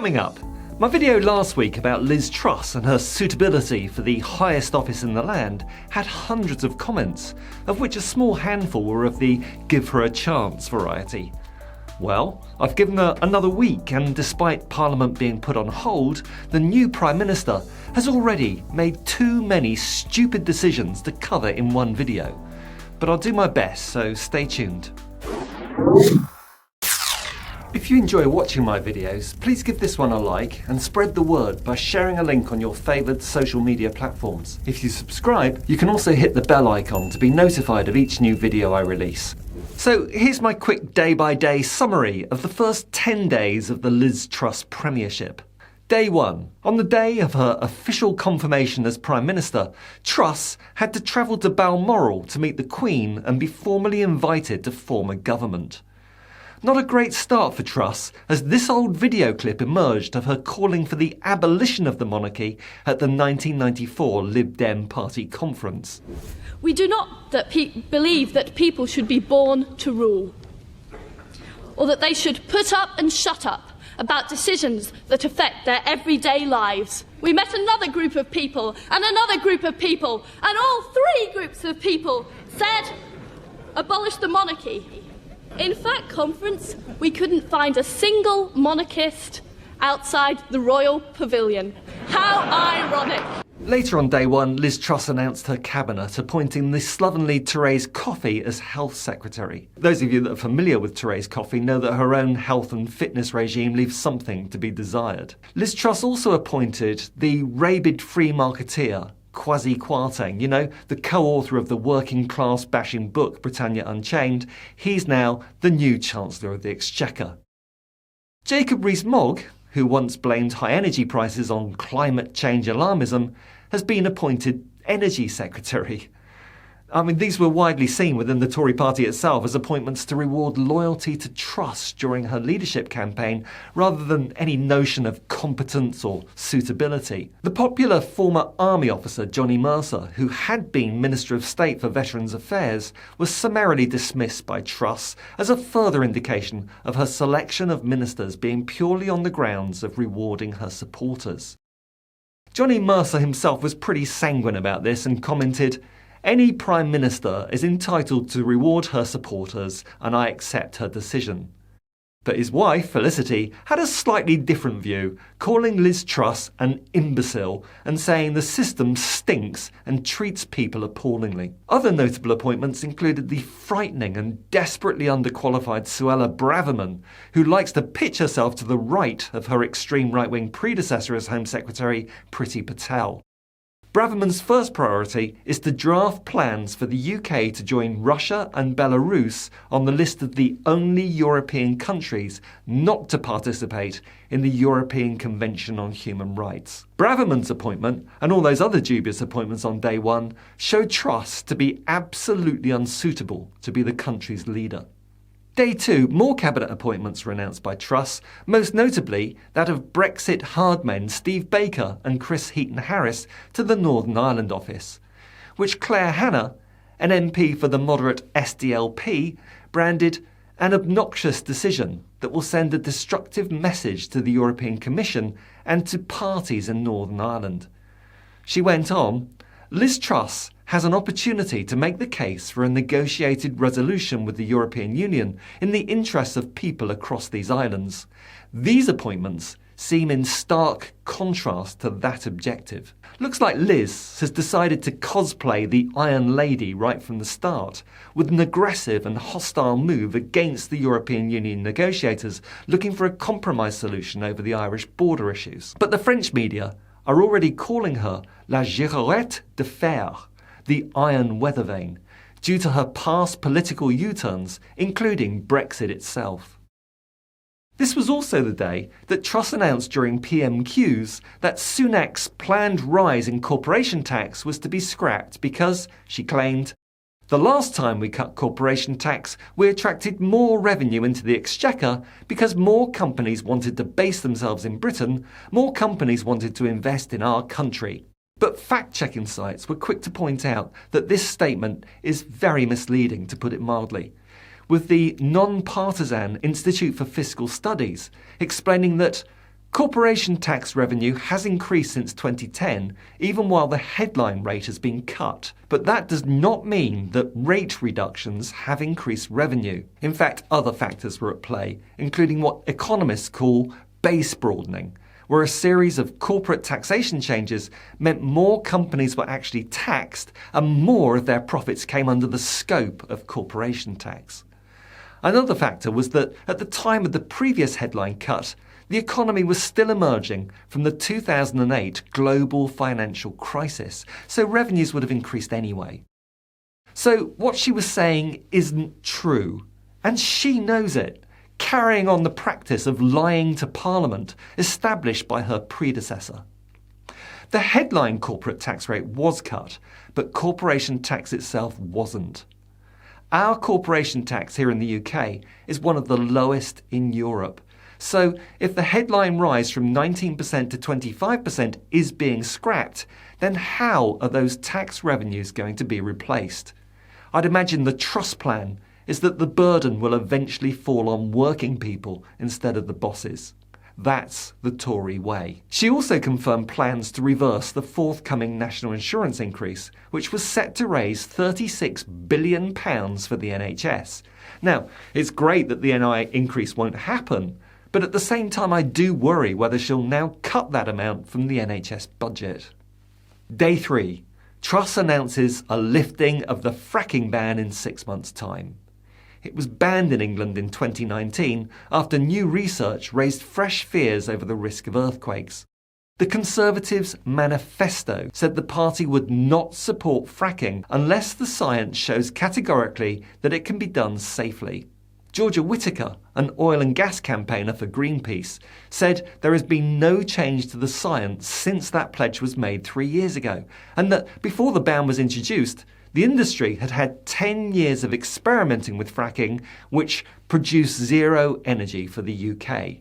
Coming up, my video last week about Liz Truss and her suitability for the highest office in the land had hundreds of comments, of which a small handful were of the give her a chance variety. Well, I've given her another week, and despite Parliament being put on hold, the new Prime Minister has already made too many stupid decisions to cover in one video. But I'll do my best, so stay tuned. If you enjoy watching my videos, please give this one a like and spread the word by sharing a link on your favoured social media platforms. If you subscribe, you can also hit the bell icon to be notified of each new video I release. So here's my quick day-by-day summary of the first 10 days of the Liz Truss premiership. Day 1. On the day of her official confirmation as Prime Minister, Truss had to travel to Balmoral to meet the Queen and be formally invited to form a government. Not a great start for Truss, as this old video clip emerged of her calling for the abolition of the monarchy at the 1994 Lib Dem Party conference. We do not believe that people should be born to rule, or that they should put up and shut up about decisions that affect their everyday lives. We met another group of people and another group of people, and all three groups of people said, abolish the monarchy. In fact, conference, we couldn't find a single monarchist outside the Royal Pavilion. How ironic. Later on day 1, Liz Truss announced her cabinet, appointing the slovenly Therese Coffey as Health Secretary. Those of you that are familiar with Therese Coffey know that her own health and fitness regime leaves something to be desired. Liz Truss also appointed the rabid free marketeer, Kwasi Kwarteng, the co-author of the working-class bashing book Britannia Unchained. He's now the new Chancellor of the Exchequer. Jacob Rees-Mogg, who once blamed high energy prices on climate change alarmism, has been appointed Energy Secretary. These were widely seen within the Tory party itself as appointments to reward loyalty to Truss during her leadership campaign, rather than any notion of competence or suitability. The popular former army officer Johnny Mercer, who had been Minister of State for Veterans Affairs, was summarily dismissed by Truss as a further indication of her selection of ministers being purely on the grounds of rewarding her supporters. Johnny Mercer himself was pretty sanguine about this and commented, "Any Prime Minister is entitled to reward her supporters, and I accept her decision." But his wife, Felicity, had a slightly different view, calling Liz Truss an imbecile and saying the system stinks and treats people appallingly. Other notable appointments included the frightening and desperately underqualified Suella Braverman, who likes to pitch herself to the right of her extreme right-wing predecessor as Home Secretary, Priti Patel. Braverman's first priority is to draft plans for the UK to join Russia and Belarus on the list of the only European countries not to participate in the European Convention on Human Rights. Braverman's appointment, and all those other dubious appointments on day 1, showed Truss to be absolutely unsuitable to be the country's leader. Day 2, more cabinet appointments were announced by Truss, most notably that of Brexit hardmen Steve Baker and Chris Heaton-Harris to the Northern Ireland office, which Claire Hanna, an MP for the moderate SDLP, branded an obnoxious decision that will send a destructive message to the European Commission and to parties in Northern Ireland. She went on, Liz Truss has an opportunity to make the case for a negotiated resolution with the European Union in the interests of people across these islands. These appointments seem in stark contrast to that objective. Looks like Liz has decided to cosplay the Iron Lady right from the start, with an aggressive and hostile move against the European Union negotiators looking for a compromise solution over the Irish border issues. But the French media are already calling her La Girouette de Fer, the Iron Weather Vane, due to her past political U-turns, including Brexit itself. This was also the day that Truss announced during PMQs that Sunak's planned rise in corporation tax was to be scrapped because, she claimed, the last time we cut corporation tax, we attracted more revenue into the Exchequer because more companies wanted to base themselves in Britain, more companies wanted to invest in our country. But fact-checking sites were quick to point out that this statement is very misleading, to put it mildly, with the non-partisan Institute for Fiscal Studies explaining that Corporation tax revenue has increased since 2010, even while the headline rate has been cut. But that does not mean that rate reductions have increased revenue. In fact, other factors were at play, including what economists call base broadening, where a series of corporate taxation changes meant more companies were actually taxed and more of their profits came under the scope of corporation tax. Another factor was that at the time of the previous headline cut, the economy was still emerging from the 2008 global financial crisis, so revenues would have increased anyway. So what she was saying isn't true, and she knows it, carrying on the practice of lying to Parliament established by her predecessor. The headline corporate tax rate was cut, but corporation tax itself wasn't. Our corporation tax here in the UK is one of the lowest in Europe. So if the headline rise from 19% to 25% is being scrapped, then how are those tax revenues going to be replaced? I'd imagine the Truss plan is that the burden will eventually fall on working people instead of the bosses. That's the Tory way. She also confirmed plans to reverse the forthcoming national insurance increase, which was set to raise £36 billion for the NHS. Now, it's great that the NI increase won't happen, but at the same time I do worry whether she'll now cut that amount from the NHS budget. Day 3. Truss announces a lifting of the fracking ban in 6 months' time. It was banned in England in 2019 after new research raised fresh fears over the risk of earthquakes. The Conservatives' manifesto said the party would not support fracking unless the science shows categorically that it can be done safely. Georgia Whittaker, an oil and gas campaigner for Greenpeace, said there has been no change to the science since that pledge was made 3 years ago, and that before the ban was introduced, the industry had had 10 years of experimenting with fracking, which produced zero energy for the UK.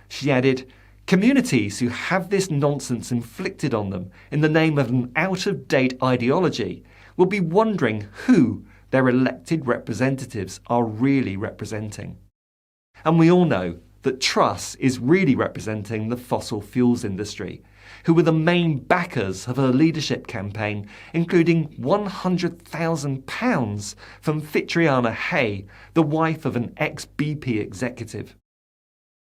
She added, communities who have this nonsense inflicted on them in the name of an out-of-date ideology will be wondering who their elected representatives are really representing. And we all know that Truss is really representing the fossil fuels industry, who were the main backers of her leadership campaign, including £100,000 from Fitriana Hay, the wife of an ex-BP executive.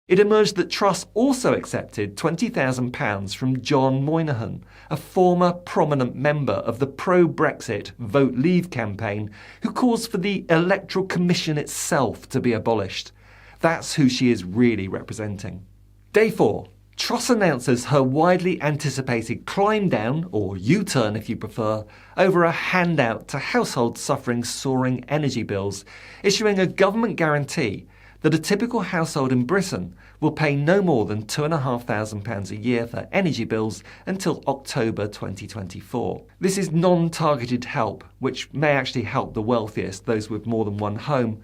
It emerged that Truss also accepted £20,000 from John Moynihan, a former prominent member of the pro-Brexit Vote Leave campaign, who calls for the Electoral Commission itself to be abolished. That's who she is really representing. Day 4. Truss announces her widely anticipated climb down, or U-turn if you prefer, over a handout to households suffering soaring energy bills, issuing a government guarantee that a typical household in Britain will pay no more than £2,500 a year for energy bills until October 2024. This is non-targeted help, which may actually help the wealthiest, those with more than one home,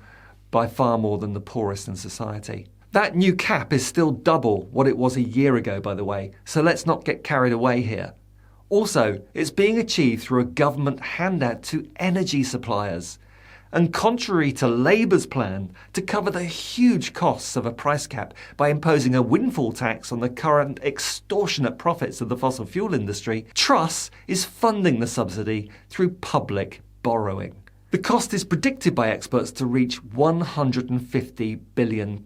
by far more than the poorest in society. That new cap is still double what it was a year ago, by the way, so let's not get carried away here. Also, it's being achieved through a government handout to energy suppliers. And contrary to Labour's plan to cover the huge costs of a price cap by imposing a windfall tax on the current extortionate profits of the fossil fuel industry, Truss is funding the subsidy through public borrowing. The cost is predicted by experts to reach £150 billion.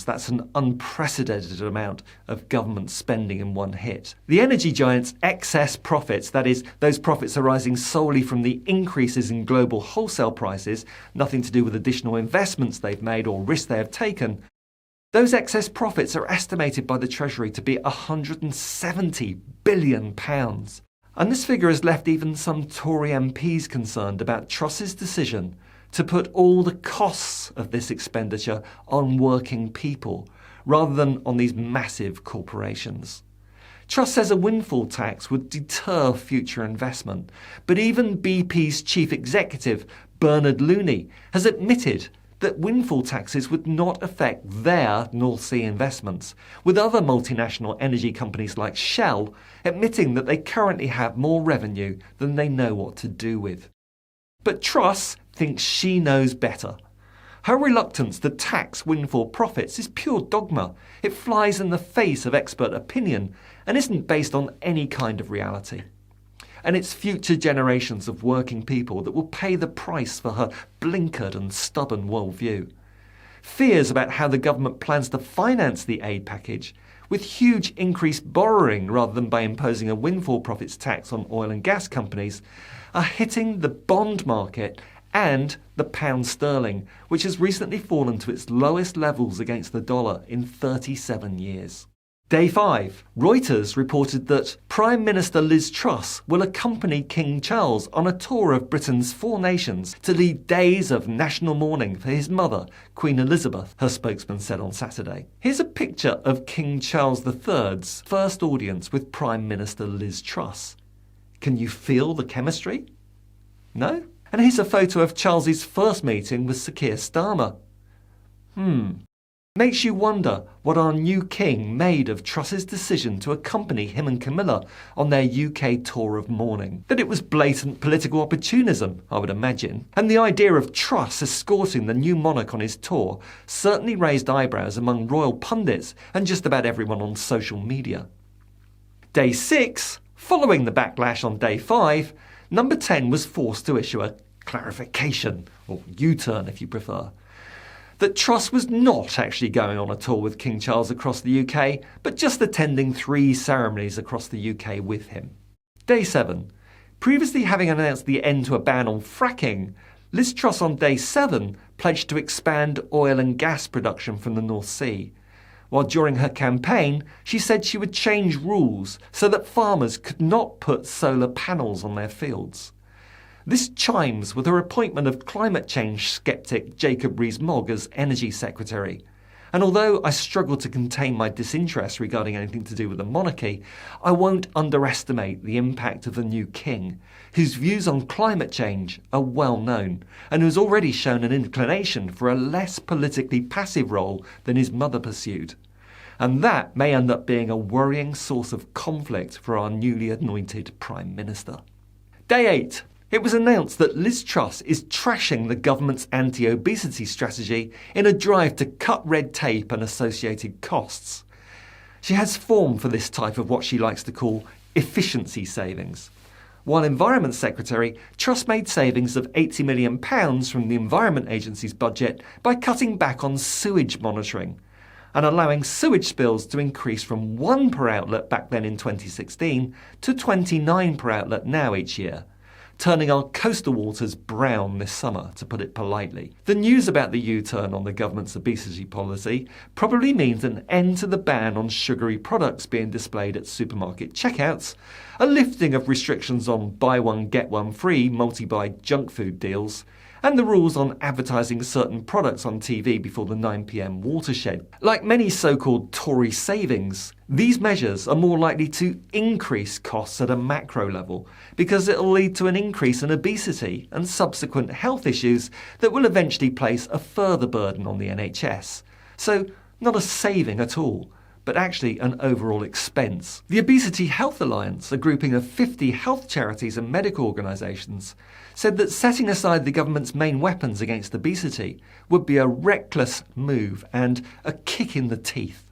That's an unprecedented amount of government spending in one hit. The energy giant's excess profits, that is, those profits arising solely from the increases in global wholesale prices, nothing to do with additional investments they've made or risks they have taken, those excess profits are estimated by the Treasury to be £170 billion. And this figure has left even some Tory MPs concerned about Truss's decision to put all the costs of this expenditure on working people, rather than on these massive corporations. Truss says a windfall tax would deter future investment, but even BP's chief executive, Bernard Looney, has admitted that windfall taxes would not affect their North Sea investments, with other multinational energy companies like Shell admitting that they currently have more revenue than they know what to do with. But Truss thinks she knows better. Her reluctance to tax windfall profits is pure dogma. It flies in the face of expert opinion and isn't based on any kind of reality. And it's future generations of working people that will pay the price for her blinkered and stubborn worldview. Fears about how the government plans to finance the aid package, with huge increased borrowing rather than by imposing a windfall profits tax on oil and gas companies, are hitting the bond market and the pound sterling, which has recently fallen to its lowest levels against the dollar in 37 years. Day 5. Reuters reported that Prime Minister Liz Truss will accompany King Charles on a tour of Britain's 4 nations to lead days of national mourning for his mother, Queen Elizabeth, her spokesman said on Saturday. Here's a picture of King Charles III's first audience with Prime Minister Liz Truss. Can you feel the chemistry? No? And here's a photo of Charles's first meeting with Sir Keir Starmer. Makes you wonder what our new king made of Truss's decision to accompany him and Camilla on their UK tour of mourning. That it was blatant political opportunism, I would imagine. And the idea of Truss escorting the new monarch on his tour certainly raised eyebrows among royal pundits and just about everyone on social media. Day 6, following the backlash on day 5, Number 10 was forced to issue a clarification, or U-turn if you prefer, that Truss was not actually going on a tour with King Charles across the UK, but just attending 3 ceremonies across the UK with him. Day 7. Previously having announced the end to a ban on fracking, Liz Truss on day 7 pledged to expand oil and gas production from the North Sea, while during her campaign she said she would change rules so that farmers could not put solar panels on their fields. This chimes with her appointment of climate change sceptic Jacob Rees-Mogg as Energy Secretary. And although I struggle to contain my disinterest regarding anything to do with the monarchy, I won't underestimate the impact of the new king, whose views on climate change are well known, and who has already shown an inclination for a less politically passive role than his mother pursued. And that may end up being a worrying source of conflict for our newly anointed Prime Minister. Day 8. It was announced that Liz Truss is trashing the government's anti-obesity strategy in a drive to cut red tape and associated costs. She has form for this type of what she likes to call efficiency savings. While Environment Secretary, Truss made savings of £80 million from the Environment Agency's budget by cutting back on sewage monitoring and allowing sewage spills to increase from 1 per outlet back then in 2016 to 29 per outlet now each year, turning our coastal waters brown this summer, to put it politely. The news about the U-turn on the government's obesity policy probably means an end to the ban on sugary products being displayed at supermarket checkouts, a lifting of restrictions on buy one get one free multi-buy junk food deals, and the rules on advertising certain products on TV before the 9 p.m. watershed. Like many so-called Tory savings, these measures are more likely to increase costs at a macro level because it'll lead to an increase in obesity and subsequent health issues that will eventually place a further burden on the NHS. So, not a saving at all, but actually an overall expense. The Obesity Health Alliance, a grouping of 50 health charities and medical organisations, said that setting aside the government's main weapons against obesity would be a reckless move and a kick in the teeth.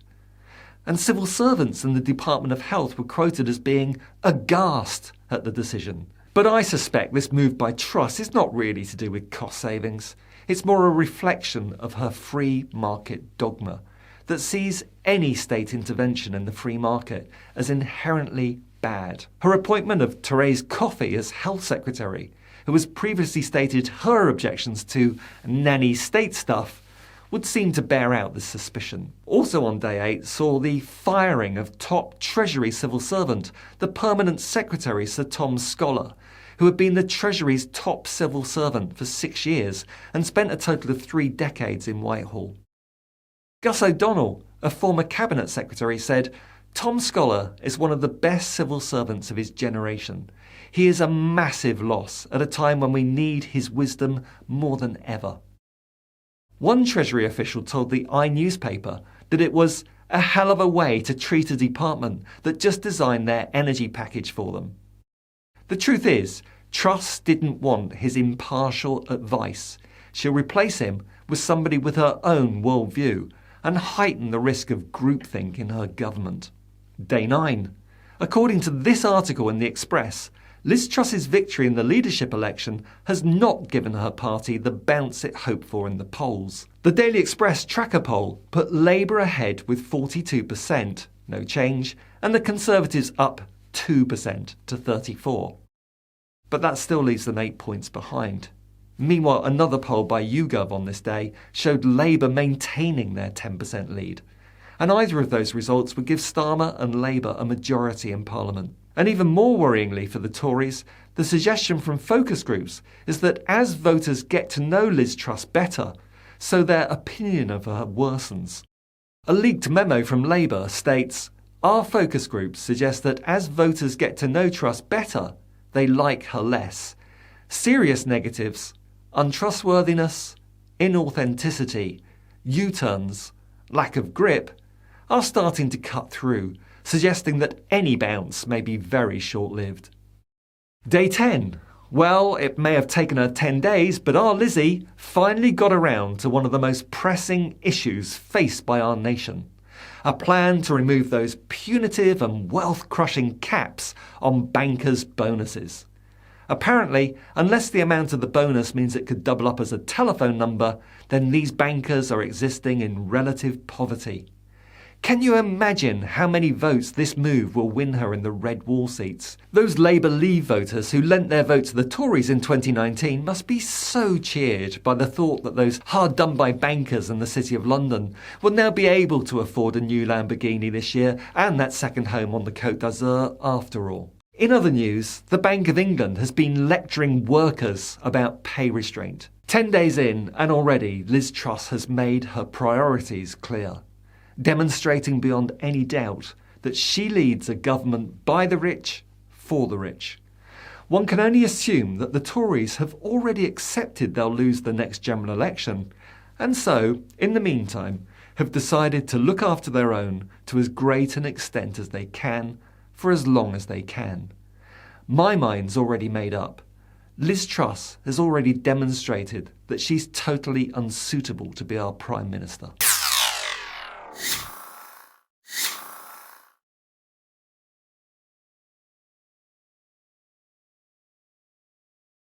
And civil servants in the Department of Health were quoted as being aghast at the decision. But I suspect this move by Truss is not really to do with cost savings. It's more a reflection of her free market dogma that sees any state intervention in the free market as inherently bad. Her appointment of Therese Coffey as Health Secretary, who has previously stated her objections to nanny state stuff, would seem to bear out this suspicion. Also on day 8 saw the firing of top Treasury civil servant, the Permanent Secretary Sir Tom Scholar, who had been the Treasury's top civil servant for 6 years and spent a total of 3 decades in Whitehall. Gus O'Donnell, a former Cabinet Secretary, said, "Tom Scholar is one of the best civil servants of his generation. He is a massive loss at a time when we need his wisdom more than ever." One Treasury official told the newspaper that it was a hell of a way to treat a department that just designed their energy package for them. The truth is, Truss didn't want his impartial advice. She'll replace him with somebody with her own worldview and heighten the risk of groupthink in her government. Day 9. According to this article in The Express, Liz Truss's victory in the leadership election has not given her party the bounce it hoped for in the polls. The Daily Express tracker poll put Labour ahead with 42%, no change, and the Conservatives up 2% to 34%. But that still leaves them 8 points behind. Meanwhile, another poll by YouGov on this day showed Labour maintaining their 10% lead. And either of those results would give Starmer and Labour a majority in Parliament. And even more worryingly for the Tories, the suggestion from focus groups is that as voters get to know Liz Truss better, so their opinion of her worsens. A leaked memo from Labour states, "Our focus groups suggest that as voters get to know Truss better, they like her less. Serious negatives, untrustworthiness, inauthenticity, U-turns, lack of grip, are starting to cut through, suggesting that any bounce may be very short-lived." Day 10. Well, it may have taken her 10 days, but our Lizzie finally got around to one of the most pressing issues faced by our nation. A plan to remove those punitive and wealth-crushing caps on bankers' bonuses. Apparently, unless the amount of the bonus means it could double up as a telephone number, then these bankers are existing in relative poverty. Can you imagine how many votes this move will win her in the red wall seats? Those Labour Leave voters who lent their vote to the Tories in 2019 must be so cheered by the thought that those hard-done-by bankers in the City of London will now be able to afford a new Lamborghini this year and that second home on the Côte d'Azur after all. In other news, the Bank of England has been lecturing workers about pay restraint. 10 days in, and already Liz Truss has made her priorities clear, demonstrating beyond any doubt that she leads a government by the rich, for the rich. One can only assume that the Tories have already accepted they'll lose the next general election, and so, in the meantime, have decided to look after their own to as great an extent as they can, for as long as they can. My mind's already made up. Liz Truss has already demonstrated that she's totally unsuitable to be our Prime Minister.